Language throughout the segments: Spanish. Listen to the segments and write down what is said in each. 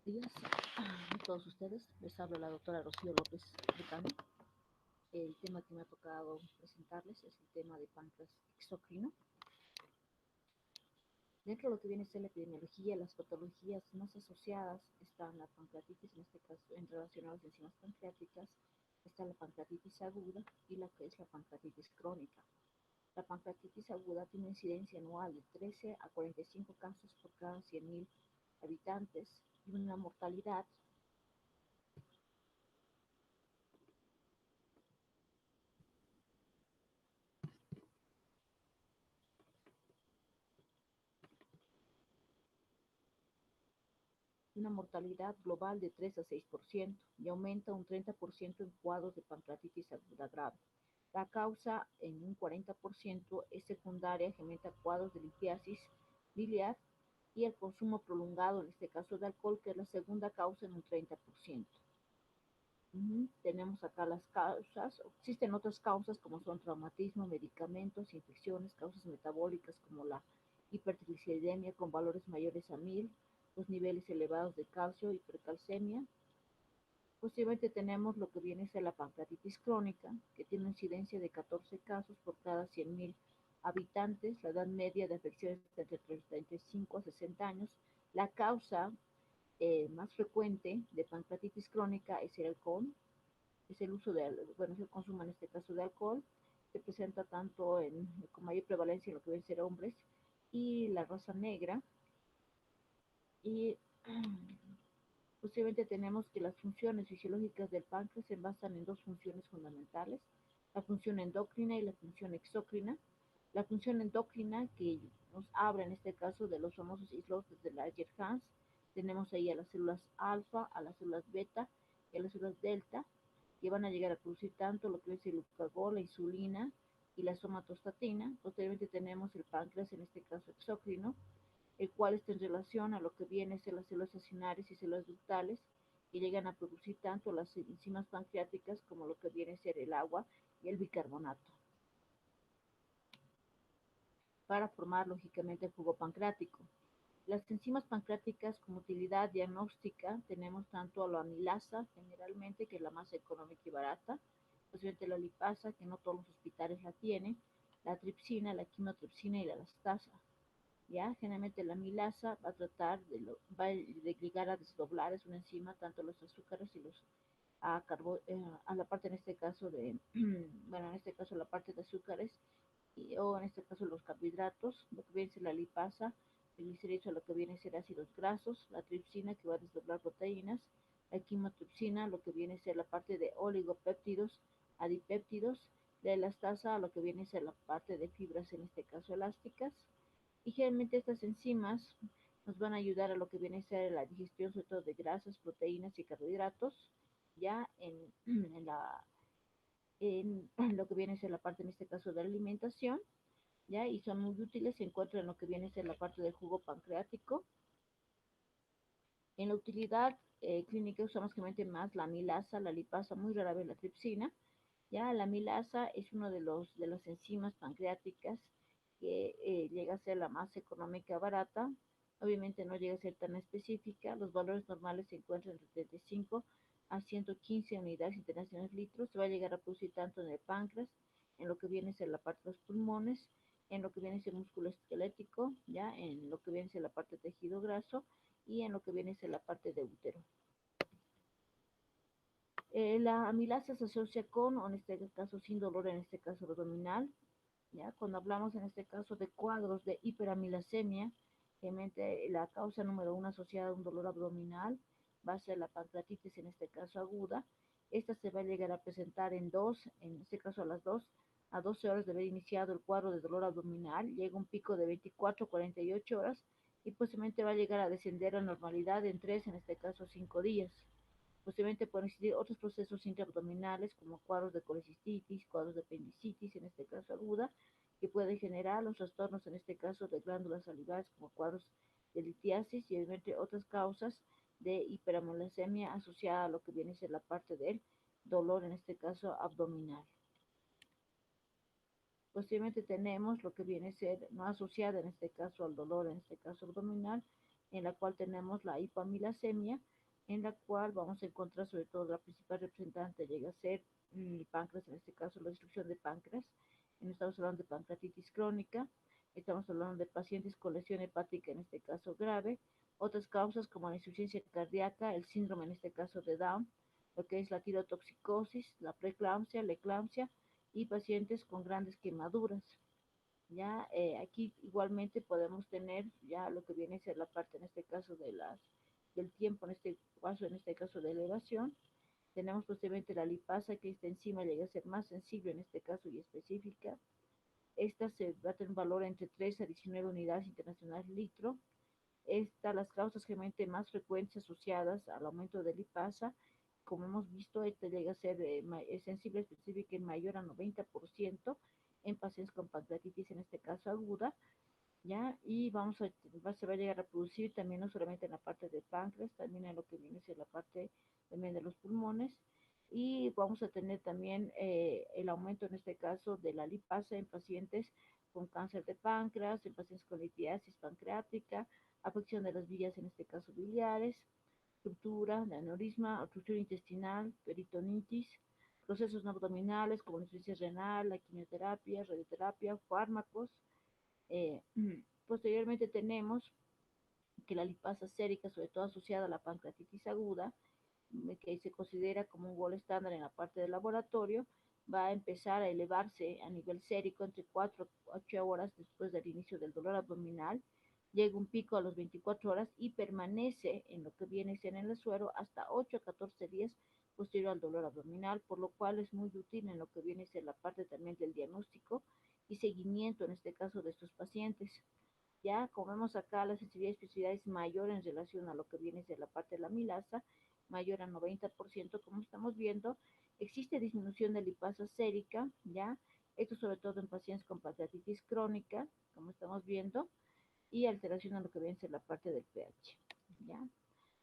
Días a todos ustedes. Les habla la doctora Rocío López Bricano. El tema que me ha tocado presentarles es el tema de páncreas exocrino. Dentro de lo que viene a ser la epidemiología, las patologías más asociadas están la pancreatitis, en este caso en relación a las enzimas pancreáticas, está la pancreatitis aguda y la que es la pancreatitis crónica. La pancreatitis aguda tiene una incidencia anual de 13 a 45 casos por cada 100.000 habitantes y una mortalidad global de 3 a 6% y aumenta un 30% en cuadros de pancreatitis aguda grave. La causa en un 40% es secundaria, que aumenta cuadros de litiasis biliar y el consumo prolongado, en este caso de alcohol, que es la segunda causa en un 30%. Tenemos acá las causas. Existen otras causas como son traumatismo, medicamentos, infecciones, causas metabólicas como la hipertrigliceridemia con valores mayores a 1000, los niveles elevados de calcio, hipercalcemia. Posiblemente tenemos lo que viene a ser la pancreatitis crónica, que tiene una incidencia de 14 casos por cada 100.000 habitantes, la edad media de afecciones entre 35 a 60 años. La causa más frecuente de pancreatitis crónica es el alcohol, es el uso de, bueno, es el consumo en este caso de alcohol, se presenta tanto con mayor prevalencia en lo que deben ser hombres y la raza negra. Y posiblemente tenemos que las funciones fisiológicas del páncreas se basan en dos funciones fundamentales, la función endocrina y la función exócrina. La función endocrina que nos habla en este caso de los famosos islotes de Langerhans, tenemos ahí a las células alfa, a las células beta y a las células delta, que van a llegar a producir tanto lo que es el glucagón, la insulina y la somatostatina. Posteriormente tenemos el páncreas, en este caso exócrino, el cual está en relación a lo que viene a ser las células acinares y células ductales, que llegan a producir tanto las enzimas pancreáticas como lo que viene a ser el agua y el bicarbonato, para formar lógicamente el jugo pancreático. Las enzimas pancreáticas como utilidad diagnóstica tenemos tanto a la amilasa, generalmente, que es la más económica y barata, posiblemente la lipasa, que no todos los hospitales la tienen, la tripsina, la quimotripsina y la elastasa. Ya, generalmente la amilasa va a tratar de llegar a desdoblar, es una enzima, tanto los azúcares y los a la parte en este caso de, bueno, en este caso la parte de azúcares o en este caso los carbohidratos, lo que viene a ser la lipasa, el glicéridos, lo que viene a ser ácidos grasos, la tripsina que va a desdoblar proteínas, la quimotripsina, lo que viene a ser la parte de oligopéptidos, adipéptidos, la elastasa, lo que viene a ser la parte de fibras, en este caso elásticas, y generalmente estas enzimas nos van a ayudar a lo que viene a ser la digestión, sobre todo de grasas, proteínas y carbohidratos, ya en la en lo que viene a ser la parte, en este caso, de la alimentación, ¿ya? Y son muy útiles, se encuentran en lo que viene a ser la parte del jugo pancreático. En la utilidad clínica usamos generalmente más la amilasa, la lipasa, muy rara vez la tripsina. Ya la amilasa es uno de las enzimas pancreáticas que llega a ser la más económica, barata. Obviamente no llega a ser tan específica. Los valores normales se encuentran entre 35 a 115 unidades internacionales litros. Se va a llegar a producir tanto en el páncreas, en lo que viene a ser la parte de los pulmones, en lo que viene a ser músculo esquelético, ya en lo que viene a ser la parte de tejido graso y en lo que viene a ser la parte de útero. La amilasa se asocia con, o en este caso sin dolor, en este caso abdominal. ¿Ya? Cuando hablamos en este caso de cuadros de hiperamilasemia, generalmente la causa número uno asociada a un dolor abdominal va a ser la pancreatitis, en este caso aguda. Esta se va a llegar a presentar en este caso a 12 horas de haber iniciado el cuadro de dolor abdominal, llega un pico de 24 a 48 horas y posiblemente va a llegar a descender a normalidad en 3, en este caso 5 días. Posiblemente pueden existir otros procesos intraabdominales como cuadros de colecistitis, cuadros de apendicitis, en este caso aguda, que pueden generar los trastornos, en este caso de glándulas salivales, como cuadros de litiasis y obviamente otras causas de hiperamolasemia asociada a lo que viene a ser la parte del dolor, en este caso abdominal. Posiblemente tenemos lo que viene a ser no asociada en este caso al dolor, en este caso abdominal, en la cual tenemos la hipoamilasemia, en la cual vamos a encontrar sobre todo la principal representante llega a ser el páncreas, en este caso la destrucción de páncreas. Estamos hablando de pancreatitis crónica, estamos hablando de pacientes con lesión hepática, en este caso grave, otras causas como la insuficiencia cardíaca, el síndrome en este caso de Down, lo que es la tirotoxicosis, la preeclampsia, la eclampsia y pacientes con grandes quemaduras. Ya aquí igualmente podemos tener ya lo que viene a ser la parte en este caso del tiempo, en este caso de elevación. Tenemos posteriormente la lipasa, que esta enzima llega a ser más sensible en este caso y específica. Esta se va a tener un valor entre 3 a 19 unidades internacionales litro. Las causas generalmente más frecuentes asociadas al aumento de lipasa, como hemos visto, esta llega a ser sensible específica en mayor a 90% en pacientes con pancreatitis, en este caso aguda, ¿ya? Y se va a llegar a producir también no solamente en la parte del páncreas, también en lo que viene a ser la parte también de los pulmones, y vamos a tener también el aumento en este caso de la lipasa en pacientes con cáncer de páncreas, en pacientes con litiasis pancreática, afección de las vías, en este caso biliares, ruptura de aneurisma, obstrucción intestinal, peritonitis, procesos no abdominales como la insuficiencia renal, la quimioterapia, radioterapia, fármacos. Eh, Posteriormente tenemos que la lipasa sérica, sobre todo asociada a la pancreatitis aguda, que se considera como un gol estándar en la parte del laboratorio, va a empezar a elevarse a nivel sérico entre 4 a 8 horas después del inicio del dolor abdominal, llega un pico a los 24 horas y permanece en lo que viene a ser en el suero hasta 8 a 14 días posterior al dolor abdominal, por lo cual es muy útil en lo que viene a ser la parte también del diagnóstico y seguimiento en este caso de estos pacientes. Ya, como vemos acá, la sensibilidad y especificidad es mayor en relación a lo que viene de la parte de la milasa, mayor a 90%, como estamos viendo. Existe disminución de lipasa sérica, ¿ya? Esto sobre todo en pacientes con pancreatitis crónica, como estamos viendo, y alteración a lo que viene a ser la parte del pH, ¿ya?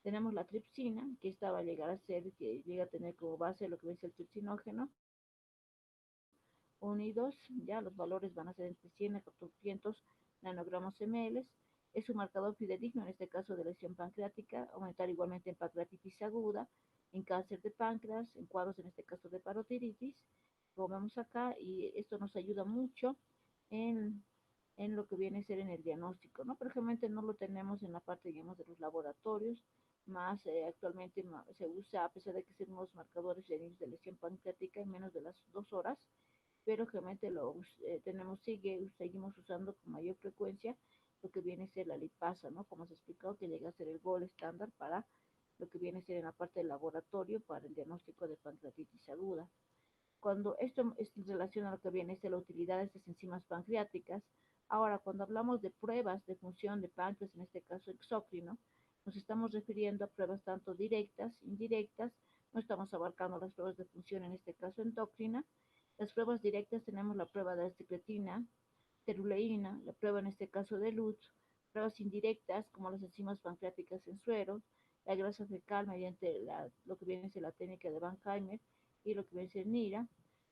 Tenemos la tripsina, que esta va a llegar a ser, que llega a tener como base lo que viene a ser el tripsinógeno, unidos, ya los valores van a ser entre 100 a 400 nanogramos ml. Es un marcador fidedigno en este caso de lesión pancreática, aumentar igualmente en pancreatitis aguda, en cáncer de páncreas, en cuadros en este caso de parotiditis, como vemos acá, y esto nos ayuda mucho en, en lo que viene a ser en el diagnóstico, ¿no? Pero generalmente no lo tenemos en la parte, digamos, de los laboratorios, más actualmente se usa, a pesar de que somos marcadores de lesión pancreática en menos de las 2 horas, pero generalmente seguimos usando con mayor frecuencia lo que viene a ser la lipasa, ¿no? Como se explicó, que llega a ser el gol estándar para lo que viene a ser en la parte del laboratorio para el diagnóstico de pancreatitis aguda. Cuando esto es en relación a lo que viene a ser la utilidad de estas enzimas pancreáticas, ahora cuando hablamos de pruebas de función de páncreas, en este caso exócrino, nos estamos refiriendo a pruebas tanto directas, indirectas, no estamos abarcando las pruebas de función, en este caso endocrina. Las pruebas directas tenemos la prueba de la secretina, teruleína, la prueba en este caso de Lutz, pruebas indirectas como las enzimas pancreáticas en suero, la grasa fecal mediante lo que viene a ser la técnica de Bankheimer y lo que viene a ser NIRA,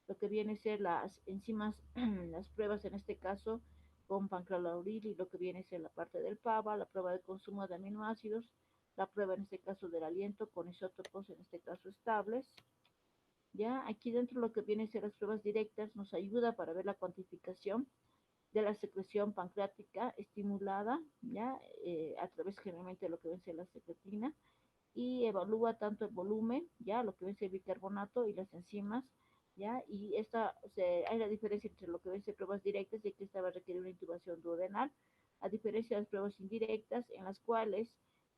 lo que viene a ser las enzimas, las pruebas en este caso con pancralauril y lo que viene a ser la parte del PABA, la prueba de consumo de aminoácidos, la prueba en este caso del aliento con isótopos en este caso estables. Ya aquí dentro lo que viene a ser las pruebas directas nos ayuda para ver la cuantificación de la secreción pancreática estimulada, ya a través generalmente de lo que viene a ser la secretina, y evalúa tanto el volumen, ya lo que viene a ser bicarbonato y las enzimas, ya, y hay la diferencia entre lo que viene a ser pruebas directas, y que esta va a requerir una intubación duodenal, a diferencia de las pruebas indirectas, en las cuales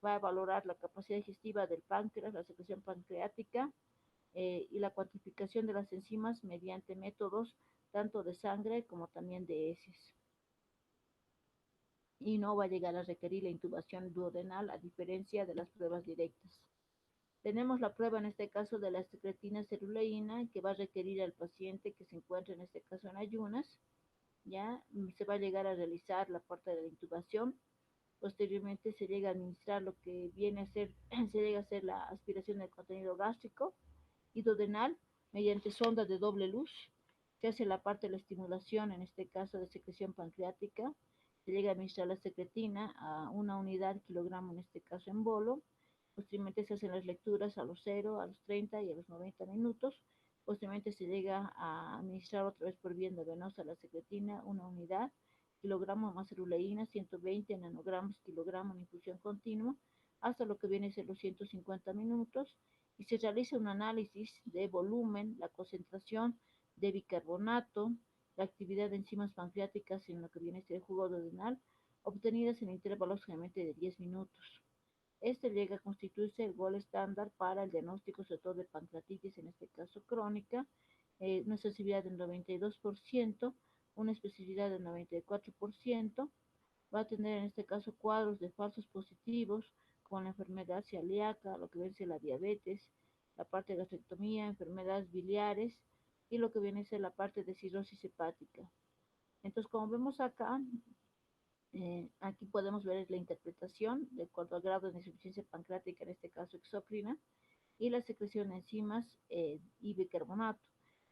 va a valorar la capacidad digestiva del páncreas, la secreción pancreática, y la cuantificación de las enzimas mediante métodos tanto de sangre como también de heces. Y no va a llegar a requerir la intubación duodenal a diferencia de las pruebas directas. Tenemos la prueba en este caso de la secretina ceruleína que va a requerir al paciente que se encuentre en este caso en ayunas. Ya se va a llegar a realizar la parte de la intubación. Posteriormente se llega a administrar lo que viene a ser, se llega a hacer la aspiración del contenido gástrico y duodenal mediante sonda de doble luz. Se hace la parte de la estimulación, en este caso de secreción pancreática. Se llega a administrar la secretina a 1 unidad kilogramo, en este caso en bolo. Posteriormente se hacen las lecturas a los 0, a los 30 y a los 90 minutos. Posteriormente se llega a administrar otra vez por vía endovenosa la secretina, una unidad, kilogramo más celuleína, 120 nanogramos kilogramo en infusión continua, hasta lo que viene a ser los 150 minutos, y se realiza un análisis de volumen, la concentración de bicarbonato, la actividad de enzimas pancreáticas en lo que viene a ser el jugo duodenal, obtenidas en intervalos generalmente de 10 minutos. Este llega a constituirse el gol estándar para el diagnóstico, sobre todo de pancreatitis, en este caso crónica, una sensibilidad del 92%, una especificidad del 94%, va a tener en este caso cuadros de falsos positivos con la enfermedad celíaca, lo que viene a ser la diabetes, la parte de gastrectomía, enfermedades biliares y lo que viene a ser la parte de cirrosis hepática. Entonces, como vemos acá, aquí podemos ver la interpretación de acuerdo al grado de insuficiencia pancreática, en este caso exócrina, y la secreción de enzimas y bicarbonato.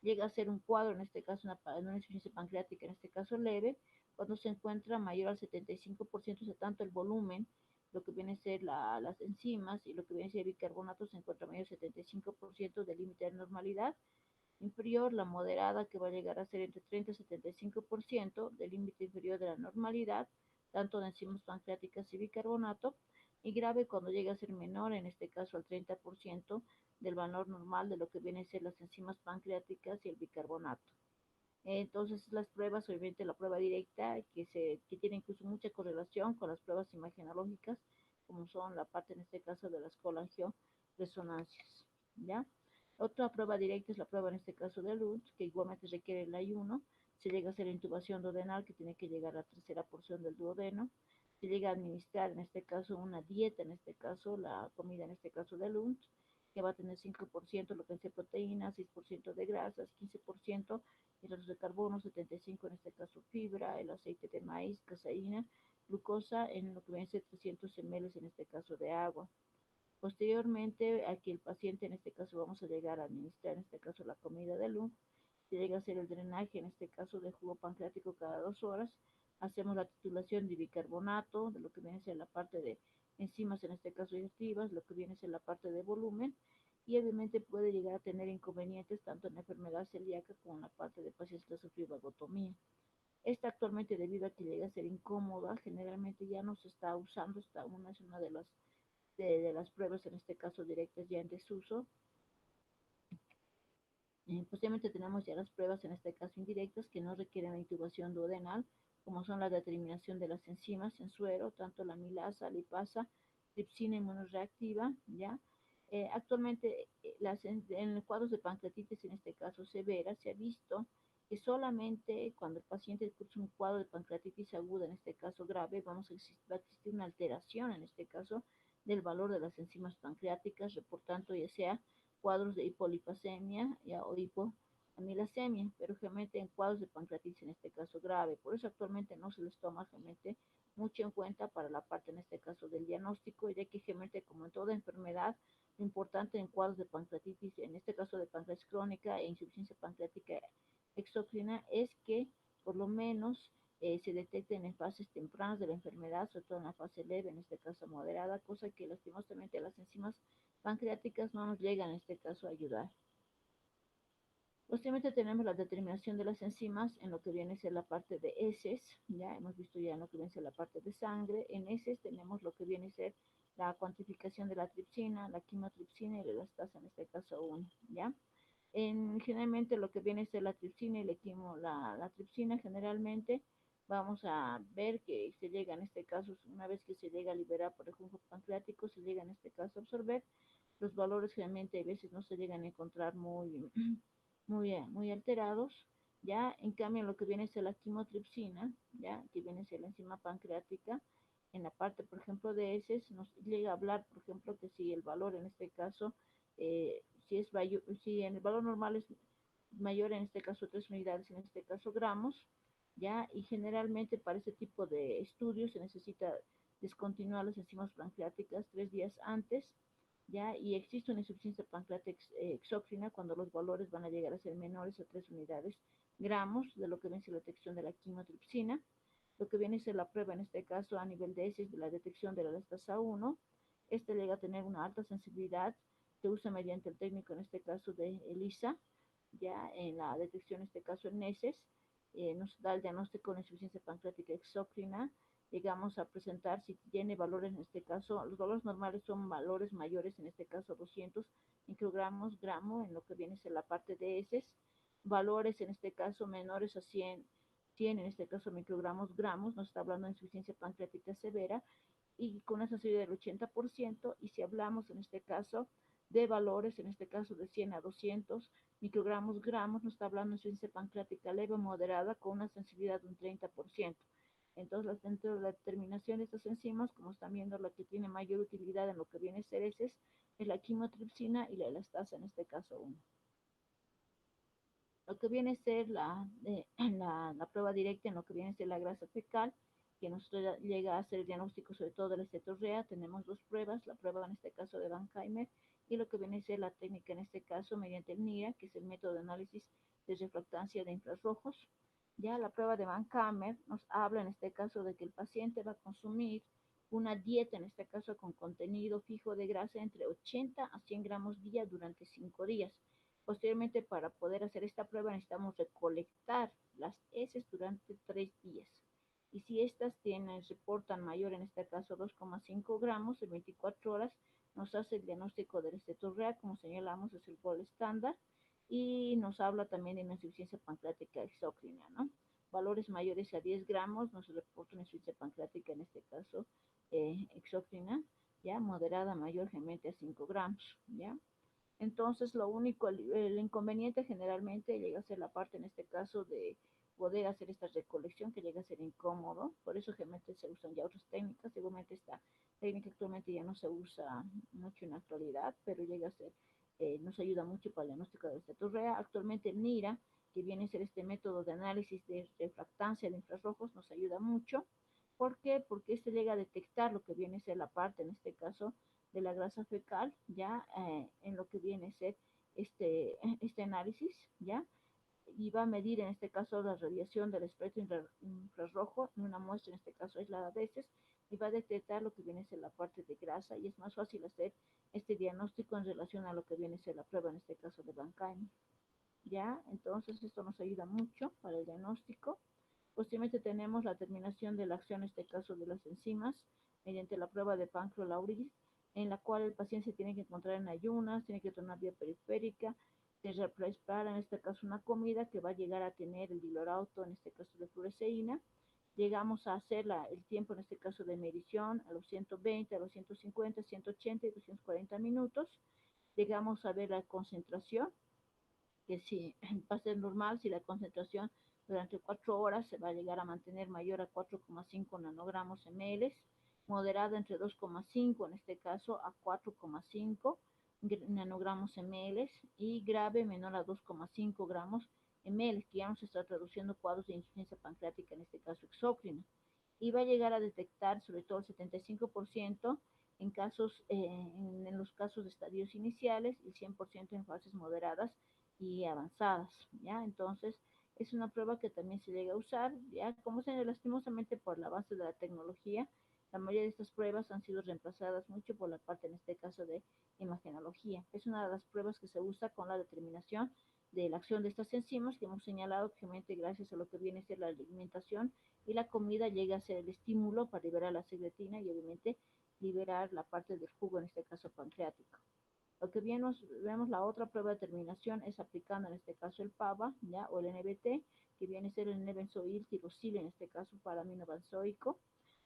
Llega a ser un cuadro, en este caso una insuficiencia pancreática, en este caso leve, cuando se encuentra mayor al 75%, de tanto el volumen, lo que viene a ser las enzimas y lo que viene a ser el bicarbonato se encuentra mayor al 75% del límite de normalidad, inferior, la moderada, que va a llegar a ser entre 30 y 75% del límite inferior de la normalidad, tanto de enzimas pancreáticas y bicarbonato, y grave cuando llega a ser menor, en este caso al 30% del valor normal de lo que vienen a ser las enzimas pancreáticas y el bicarbonato. Entonces, las pruebas, obviamente la prueba directa, que tiene incluso mucha correlación con las pruebas imagenológicas, como son la parte en este caso de las colangioresonancias, ¿ya? Otra prueba directa es la prueba en este caso de Lund, que igualmente requiere el ayuno. Se llega a hacer intubación duodenal, que tiene que llegar a la tercera porción del duodeno. Se llega a administrar en este caso una dieta, en este caso la comida en este caso de Lund, que va a tener 5% lo que es de proteínas, 6% de grasas, 15% hidratos de carbono, 75% en este caso fibra, el aceite de maíz, caseína, glucosa en lo que viene a ser 300 ml en este caso de agua. Posteriormente, aquí el paciente, en este caso vamos a llegar a administrar, en este caso la comida de luz, se llega a hacer el drenaje, en este caso de jugo pancreático cada 2 horas, hacemos la titulación de bicarbonato, de lo que viene a ser la parte de enzimas, en este caso digestivas, lo que viene a ser la parte de volumen, y obviamente puede llegar a tener inconvenientes tanto en la enfermedad celíaca como en la parte de pacientes que sufren vagotomía. Esta actualmente, debido a que llega a ser incómoda, generalmente ya no se está usando, es una de las pruebas, en este caso directas, ya en desuso. Posteriormente tenemos ya las pruebas, en este caso indirectas, que no requieren la intubación duodenal, como son la determinación de las enzimas en suero, tanto la milasa, lipasa, tripsina inmunoreactiva, ¿ya? Actualmente, en cuadros de pancreatitis, en este caso severa, se ha visto que solamente cuando el paciente cursa un cuadro de pancreatitis aguda, en este caso grave, va a existir una alteración, en este caso, del valor de las enzimas pancreáticas, reportando ya sea cuadros de hipolipasemia o hipoamilasemia, pero generalmente en cuadros de pancreatitis, en este caso grave. Por eso actualmente no se les toma generalmente mucho en cuenta para la parte, en este caso, del diagnóstico, ya que generalmente, como en toda enfermedad, lo importante en cuadros de pancreatitis, en este caso de pancreatitis crónica e insuficiencia pancreática exócrina, es que por lo menos se detecten en fases tempranas de la enfermedad, sobre todo en la fase leve, en este caso moderada, cosa que lastimosamente las enzimas pancreáticas no nos llegan en este caso a ayudar. Posteriormente tenemos la determinación de las enzimas en lo que viene a ser la parte de heces, ya hemos visto ya en lo que viene a ser la parte de sangre. En heces tenemos lo que viene a ser la cuantificación de la tripsina, la quimotripsina y la elastasa, en este caso 1, ¿ya? Generalmente lo que viene a ser la tripsina y la tripsina, generalmente vamos a ver que se llega en este caso, una vez que se llega a liberar por el jugo pancreático, se llega en este caso a absorber. Los valores generalmente a veces no se llegan a encontrar muy alterados, ya. En cambio, lo que viene a ser la quimotripsina, ya, que viene a ser la enzima pancreática, en la parte, por ejemplo, de heces, nos llega a hablar, por ejemplo, que si el valor en este caso, si en el valor normal es mayor, en este caso 3 unidades, en este caso gramos, ya, y generalmente para este tipo de estudios se necesita descontinuar las enzimas pancreáticas 3 días antes, ya, y existe una insuficiencia pancreática exócrina cuando los valores van a llegar a ser menores a 3 unidades gramos de lo que viene a ser la detección de la quimotripsina, lo que viene a ser la prueba en este caso a nivel de heces de la detección de la elastasa 1, Este llega a tener una alta sensibilidad, se usa mediante el técnico, en este caso de ELISA, ya en la detección, en este caso en heces, nos da el diagnóstico de insuficiencia pancreática exócrina. Llegamos a presentar si tiene valores, en este caso, los valores normales son valores mayores, en este caso 200 microgramos, gramo, en lo que viene a ser la parte de heces, valores en este caso menores a 100 en este caso microgramos, gramos, nos está hablando de insuficiencia pancreática severa, y con una sensibilidad del 80%, y si hablamos en este caso de valores, en este caso de 100 a 200 microgramos, gramos, nos está hablando de insuficiencia pancreática leve o moderada con una sensibilidad de un 30%. Entonces, dentro de la determinación de estas enzimas, como están viendo, la que tiene mayor utilidad en lo que viene a ser heces es la quimotripsina y la elastasa, en este caso 1. Lo que viene a ser la prueba directa en lo que viene a ser la grasa fecal, que nos llega a hacer el diagnóstico sobre todo de la estetorrea. Tenemos dos pruebas, la prueba en este caso de Bankheimer y lo que viene a ser la técnica en este caso mediante el NIRA, que es el método de análisis de refractancia de infrarrojos. Ya la prueba de Bankheimer nos habla en este caso de que el paciente va a consumir una dieta, en este caso con contenido fijo de grasa entre 80 a 100 gramos día durante 5 días. Posteriormente, para poder hacer esta prueba, necesitamos recolectar las heces durante 3 días. Y si estas reportan mayor, en este caso 2,5 gramos en 24 horas, nos hace el diagnóstico de la estetorrea, como señalamos, es el gol estándar, y nos habla también de una insuficiencia pancreática exócrina, ¿no? Valores mayores a 10 gramos nos reporta una insuficiencia pancreática, en este caso exócrina, ya moderada mayor generalmente a 5 gramos, ¿ya? Entonces, lo único, el inconveniente generalmente llega a ser la parte, en este caso, de poder hacer esta recolección, que llega a ser incómodo. Por eso generalmente se usan ya otras técnicas. Seguramente esta técnica actualmente ya no se usa mucho en la actualidad, pero llega a ser, nos ayuda mucho para el diagnóstico de estetorrea. Actualmente el NIRA, que viene a ser este método de análisis de refractancia de infrarrojos, nos ayuda mucho. ¿Por qué? Porque este llega a detectar lo que viene a ser la parte, en este caso, de la grasa fecal, ya en lo que viene a ser este análisis, ya, y va a medir en este caso la radiación del espectro infrarrojo en una muestra, en este caso aislada de heces, y va a detectar lo que viene a ser la parte de grasa, y es más fácil hacer este diagnóstico en relación a lo que viene a ser la prueba, en este caso de Bankheimer. Ya, entonces esto nos ayuda mucho para el diagnóstico. Posteriormente tenemos la terminación de la acción, en este caso de las enzimas, mediante la prueba de Pancreolauris, en la cual el paciente se tiene que encontrar en ayunas, tiene que tomar vía periférica, se prepara en este caso una comida que va a llegar a tener el dilorauto, en este caso de fluoresceína. Llegamos a hacer el tiempo, en este caso de medición, a los 120, a los 150, 180 y 240 minutos. Llegamos a ver la concentración, que si va a ser normal, si la concentración durante 4 horas se va a llegar a mantener mayor a 4,5 nanogramos ml, moderada entre 2,5 en este caso a 4,5 nanogramos ml, y grave menor a 2,5 gramos ml, que ya nos está traduciendo cuadros de insuficiencia pancreática, en este caso exócrina, y va a llegar a detectar sobre todo el 75% en casos, en los casos de estadios iniciales, y 100% en fases moderadas y avanzadas, ¿ya? Entonces, es una prueba que también se llega a usar, ¿ya? Como se lastimosamente por la base de la tecnología, la mayoría de estas pruebas han sido reemplazadas mucho por la parte, en este caso, de imagenología. Es una de las pruebas que se usa con la determinación de la acción de estas enzimas, que hemos señalado que obviamente gracias a lo que viene a ser la alimentación y la comida llega a ser el estímulo para liberar la secretina y obviamente liberar la parte del jugo, en este caso pancreático. Lo que bien vemos la otra prueba de terminación es aplicando en este caso el PAVA, ¿ya? O el NBT, que viene a ser el N-benzoil tirosil, en este caso para aminobenzoico,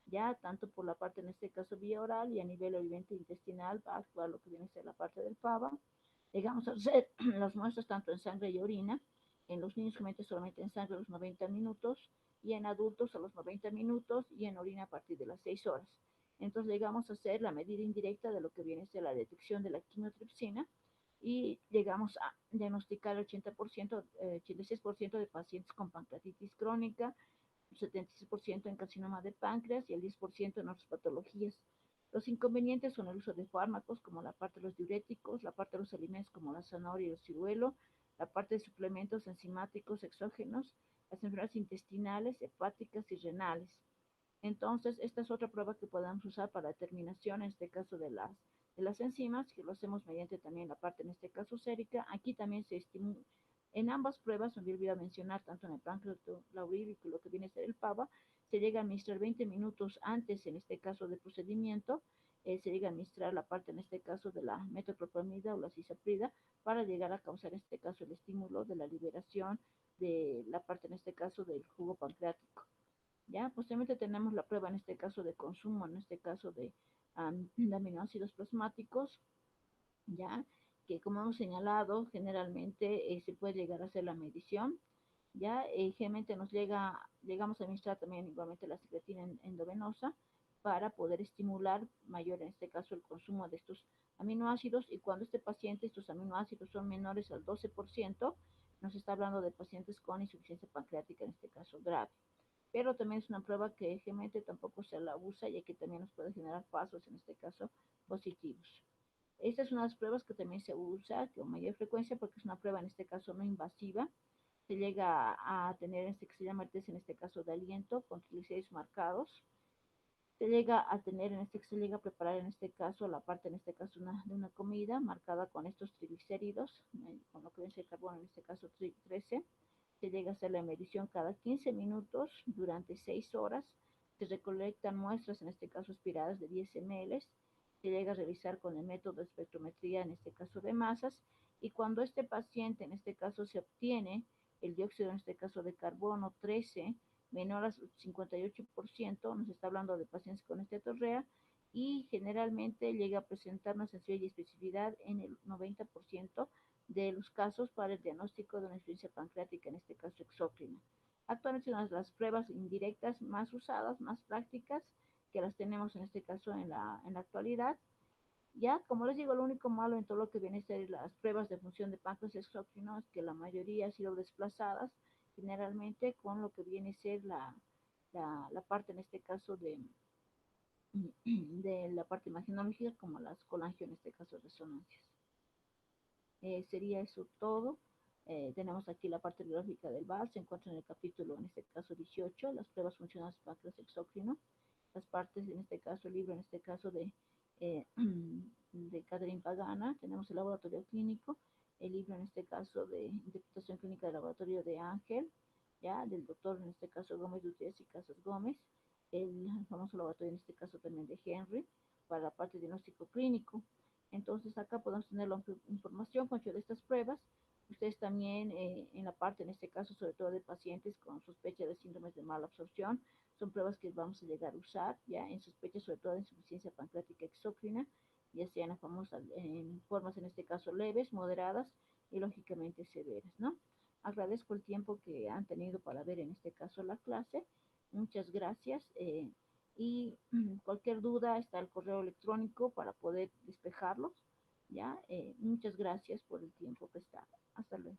ya tanto por la parte, en este caso vía oral, y a nivel obviamente intestinal va a actuar lo que viene a ser la parte del PAVA. Llegamos a hacer las muestras tanto en sangre y orina, en los niños solamente en sangre a los 90 minutos, y en adultos a los 90 minutos, y en orina a partir de las 6 horas. Entonces llegamos a hacer la medida indirecta de lo que viene a ser la detección de la quimotripsina, y llegamos a diagnosticar el 80%, 86% de pacientes con pancreatitis crónica, el 76% en carcinoma de páncreas y el 10% en otras patologías. Los inconvenientes son el uso de fármacos, como la parte de los diuréticos, la parte de los alimentos como la zanahoria y el ciruelo, la parte de suplementos enzimáticos exógenos, las enfermedades intestinales, hepáticas y renales. Entonces, esta es otra prueba que podemos usar para determinación, en este caso de las enzimas, que lo hacemos mediante también la parte, en este caso, sérica. Aquí también se estimula, en ambas pruebas, me olvidé mencionar, tanto en el páncreas laurílico y lo que viene a ser el PAVA, se llega a administrar 20 minutos antes, en este caso, del procedimiento, se llega a administrar la parte, en este caso, de la metoclopramida o la cisaprida, para llegar a causar, en este caso, el estímulo de la liberación de la parte, en este caso, del jugo pancreático. Ya, posteriormente tenemos la prueba, en este caso, de consumo, en este caso, de aminoácidos plasmáticos, ya, que como hemos señalado, generalmente se puede llegar a hacer la medición, ya, generalmente llegamos a administrar también igualmente la secretina endovenosa para poder estimular mayor, en este caso, el consumo de estos aminoácidos, y cuando este paciente, estos aminoácidos son menores al 12%, nos está hablando de pacientes con insuficiencia pancreática, en este caso grave. Pero también es una prueba que generalmente tampoco se la usa, ya que también nos puede generar pasos, en este caso, positivos. Esta es una de las pruebas que también se usa con mayor frecuencia porque es una prueba, en este caso, no invasiva. Se llega a tener este que se llama el test, en este caso, de aliento con triglicéridos marcados. Se llega a tener, en este que se llega a preparar, en este caso, la parte, en este caso, de una comida marcada con estos triglicéridos, con lo que vence el carbono, en este caso 13. Se llega a hacer la medición cada 15 minutos durante 6 horas. Se recolectan muestras, en este caso aspiradas, de 10 ml. Se llega a revisar con el método de espectrometría, en este caso de masas. Y cuando este paciente, en este caso, se obtiene el dióxido, en este caso de carbono 13, menor al 58%, nos está hablando de pacientes con esteatorrea, y generalmente llega a presentar una sensibilidad y especificidad en el 90% de los casos para el diagnóstico de una insuficiencia pancreática, en este caso exócrina. Actualmente son las pruebas indirectas más usadas, más prácticas, que las tenemos, en este caso, en la actualidad. Ya, como les digo, lo único malo en todo lo que viene a ser las pruebas de función de páncreas exócrino es que la mayoría han sido desplazadas generalmente con lo que viene a ser la parte, en este caso, de la parte imaginológica, como las colangio, en este caso, resonancias. Sería eso todo. Tenemos aquí la parte biológica del VAL, se encuentra en el capítulo, en este caso, 18, las pruebas funcionales para páncreas exócrino. Las partes, en este caso, el libro, en este caso, eh, de Catherine Pagana. Tenemos el laboratorio clínico, el libro, en este caso, de interpretación clínica del laboratorio de Ángel, ya, del doctor, en este caso, Gómez Gutiérrez y Casas Gómez, el famoso laboratorio, en este caso, también de Henry, para la parte de diagnóstico clínico. Entonces, acá podemos tener la información con de estas pruebas. Ustedes también, en la parte, en este caso, sobre todo de pacientes con sospecha de síndromes de mala absorción, son pruebas que vamos a llegar a usar ya en sospecha, sobre todo de insuficiencia pancreática exócrina, ya sean las famosas en formas, en este caso, leves, moderadas y lógicamente severas, ¿no? Agradezco el tiempo que han tenido para ver, en este caso, la clase. Muchas gracias. Y cualquier duda está el correo electrónico para poder despejarlos. Ya, muchas gracias por el tiempo que está. Hasta luego.